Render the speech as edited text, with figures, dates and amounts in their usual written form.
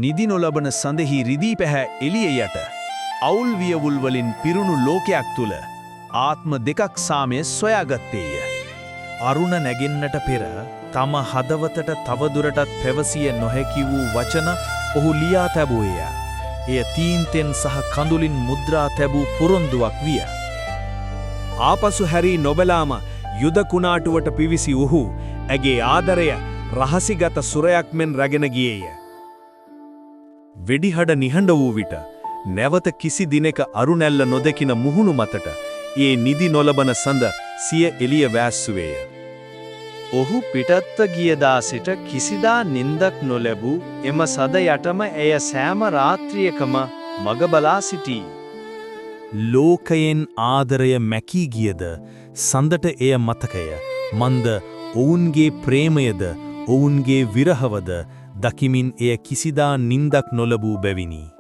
නිදි නොලබන සඳෙහි රිදී පැහැ එළිය යට අවුල් වියවුල් වලින් පිරුණු ලෝකයක් තුල ආත්ම දෙකක් සාමය සොයාගත්තේය. අරුණ නැගෙන්නට පෙර තම හදවතට තවදුරටත් පැවසිය නොහැකි වූ වචන ඔහු ලියා තැබුවේය. එය තීන්තෙන් සහ කඳුලින් මුද්‍රා තැබූ පොරොන්දුවක් විය. ආපසු හැරී නොබලාම යුද කුණාටුවට පිවිසි ඔහු ඇගේ ආදරය රහසිගත සුරයක් මෙන් රැගෙන ගියේය. වෙඩිහඩ නිහඬ වූ විට නැවත කිසි දිනක අරුණැල්ල නොදකින මුහුණු මතට ඒ නිදි නොලබන සඳ සිය එළිය වැස්සුවේය. ඔහු පිටත්ව ගියදා සිට කිසිදා නින්දක් නොලැබූ එම සද යටම ඇය සෑම රාත්‍රියකම මග බලා සිටී. ලෝකයෙන් ආදරය මැකී ගියද සඳට එය මතකය. මන්ද ඔවුන්ගේ ප්‍රේමයද ඔවුන්ගේ විරහවද දකිමින් එය කිසිදා නින්දක් නොලබූ බැවිනි.